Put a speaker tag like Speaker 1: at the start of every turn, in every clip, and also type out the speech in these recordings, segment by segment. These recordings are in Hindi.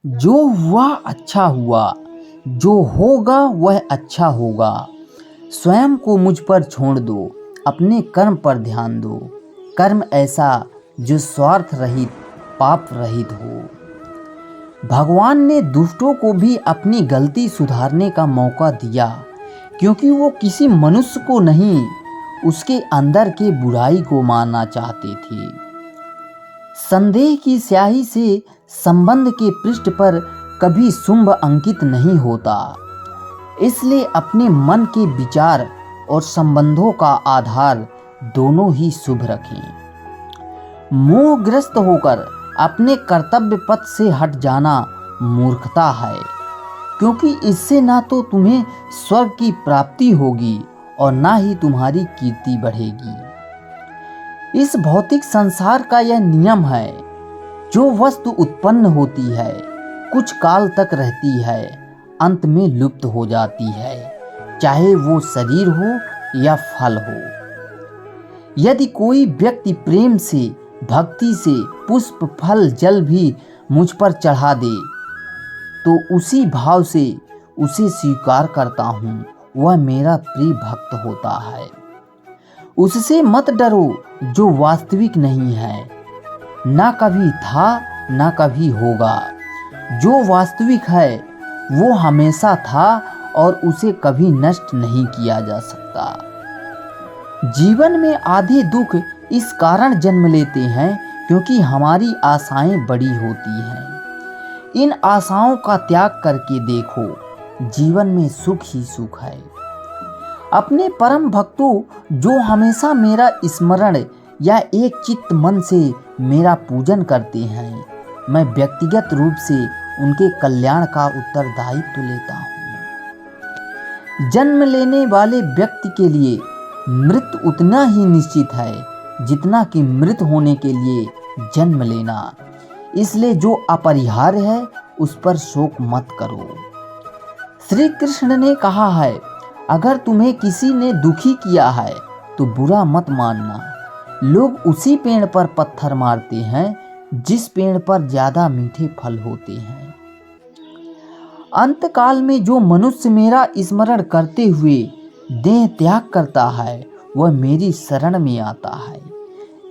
Speaker 1: जो हुआ अच्छा हुआ, जो होगा वह अच्छा होगा। स्वयं को मुझ पर छोड़ दो, अपने कर्म पर ध्यान दो। कर्म ऐसा जो स्वार्थ रहित, पाप रहित हो। भगवान ने दुष्टों को भी अपनी गलती सुधारने का मौका दिया, क्योंकि वो किसी मनुष्य को नहीं, उसके अंदर के बुराई को मारना चाहते थे। संदेह की स्याही से संबंध के पृष्ठ पर कभी शुंभ अंकित नहीं होता। इसलिए अपने मन के विचार और संबंधों का आधार दोनों ही शुभ रखें। मोहग्रस्त होकर अपने कर्तव्य पथ से हट जाना मूर्खता है, क्योंकि इससे ना तो तुम्हें स्वर्ग की प्राप्ति होगी और ना ही तुम्हारी कीर्ति बढ़ेगी। इस भौतिक संसार का यह नियम है, जो वस्तु उत्पन्न होती है कुछ काल तक रहती है, अंत में लुप्त हो जाती है, चाहे वो शरीर हो या फल हो। यदि कोई व्यक्ति प्रेम से, भक्ति से पुष्प, फल, जल भी मुझ पर चढ़ा दे, तो उसी भाव से उसे स्वीकार करता हूँ, वह मेरा प्रिय भक्त होता है। उससे मत डरो जो वास्तविक नहीं है, ना कभी था ना कभी होगा। जो वास्तविक है वो हमेशा था और उसे कभी नष्ट नहीं किया जा सकता। जीवन में आधे दुख इस कारण जन्म लेते हैं क्योंकि हमारी आशाएं बड़ी होती हैं। इन आशाओं का त्याग करके देखो, जीवन में सुख ही सुख है। अपने परम भक्तों जो हमेशा मेरा स्मरण या एक चित्त मन से मेरा पूजन करते हैं, मैं व्यक्तिगत रूप से उनके कल्याण का उत्तरदायित्व लेता हूँ। जन्म लेने वाले व्यक्ति के लिए मृत्यु उतना ही निश्चित है जितना कि मृत होने के लिए जन्म लेना। इसलिए जो अपरिहार्य है उस पर शोक मत करो। श्री कृष्ण ने कहा है, अगर तुम्हें किसी ने दुखी किया है तो बुरा मत मानना। लोग उसी पेड़ पर पत्थर मारते हैं जिस पेड़ पर ज्यादा मीठे फल होते हैं। अंतकाल में जो मनुष्य मेरा स्मरण करते हुए देह त्याग करता है, वह मेरी शरण में आता है।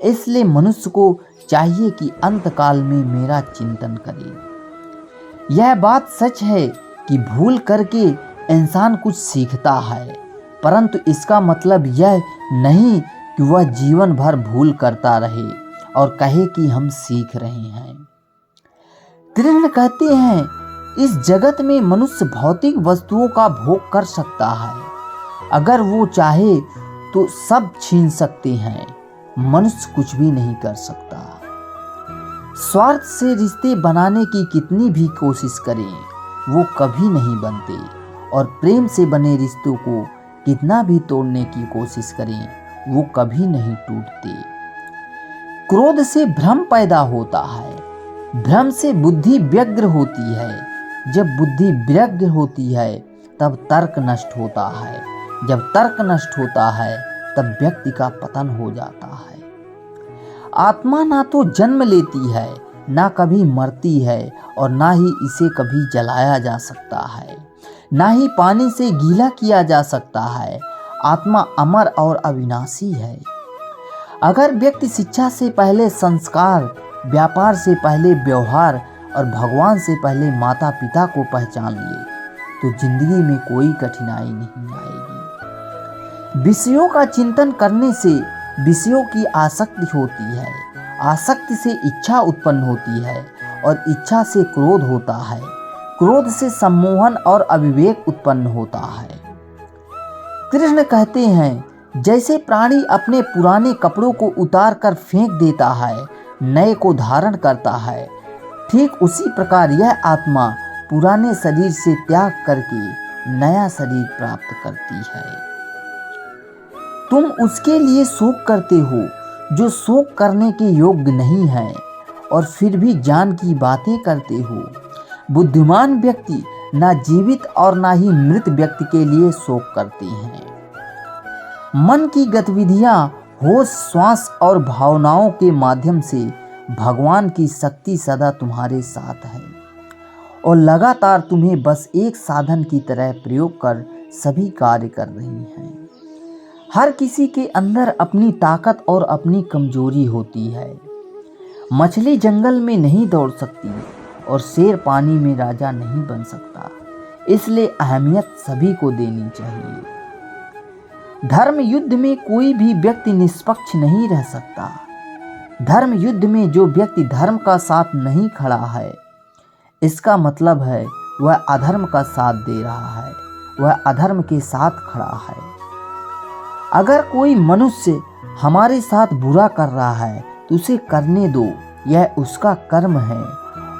Speaker 1: इसलिए मनुष्य को चाहिए कि अंतकाल में मेरा चिंतन करे। यह बात सच है कि भूल करके इंसान कुछ सीखता है, परंतु इसका मतलब यह नहीं कि वह जीवन भर भूल करता रहे और कहे कि हम सीख रहे हैं। कृष्ण कहते हैं, इस जगत में मनुष्य भौतिक वस्तुओं का भोग कर सकता है। अगर वो चाहे तो सब छीन सकते हैं, मनुष्य कुछ भी नहीं कर सकता। स्वार्थ से रिश्ते बनाने की कितनी भी कोशिश करें, वो कभी नहीं बनते, और प्रेम से बने रिश्तों को कितना भी तोड़ने की कोशिश करें, वो कभी नहीं टूटते। क्रोध से भ्रम पैदा होता है, भ्रम से बुद्धि व्यग्र होती है। जब बुद्धि व्यग्र होती है तब तर्क नष्ट होता है। जब तर्क नष्ट होता है तब व्यक्ति का पतन हो जाता है। आत्मा ना तो जन्म लेती है, ना कभी मरती है, और ना ही इसे कभी जलाया जा सकता है, ना ही पानी से गीला किया जा सकता है। आत्मा अमर और अविनाशी है। अगर व्यक्ति शिक्षा से पहले संस्कार, व्यापार से पहले व्यवहार और भगवान से पहले माता पिता को पहचान ले, तो जिंदगी में कोई कठिनाई नहीं आएगी। विषयों का चिंतन करने से विषयों की आसक्ति होती है, आसक्ति से इच्छा उत्पन्न होती है, और इच्छा से क्रोध होता है, क्रोध से सम्मोहन और अविवेक उत्पन्न होता है। कृष्ण कहते हैं, जैसे प्राणी अपने पुराने कपड़ों को उतार कर फेंक देता है, नए को धारण करता है, ठीक उसी प्रकार यह आत्मा पुराने शरीर से त्याग करके नया शरीर प्राप्त करती है। तुम उसके लिए शोक करते हो जो शोक करने के योग्य नहीं है, और फिर भी ज्ञान की बातें करते हो। बुद्धिमान व्यक्ति ना जीवित और ना ही मृत व्यक्ति के लिए शोक करते हैं। मन की गतिविधियां, होश, श्वास और भावनाओं के माध्यम से भगवान की शक्ति सदा तुम्हारे साथ है, और लगातार तुम्हें बस एक साधन की तरह प्रयोग कर सभी कार्य कर रही हैं। हर किसी के अंदर अपनी ताकत और अपनी कमजोरी होती है। मछली जंगल में नहीं दौड़ सकती और शेर पानी में राजा नहीं बन सकता, इसलिए अहमियत सभी को देनी चाहिए। धर्म युद्ध में कोई भी व्यक्ति निष्पक्ष नहीं रह सकता। धर्म युद्ध में जो व्यक्ति धर्म का साथ नहीं खड़ा है, इसका मतलब है वह अधर्म का साथ दे रहा है, वह अधर्म के साथ खड़ा है। अगर कोई मनुष्य हमारे साथ बुरा कर रहा है तो उसे करने दो, यह उसका कर्म है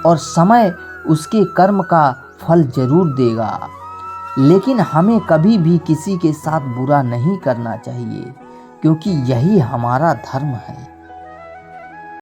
Speaker 1: और समय उसके कर्म का फल जरूर देगा। लेकिन हमें कभी भी किसी के साथ बुरा नहीं करना चाहिए, क्योंकि यही हमारा धर्म है।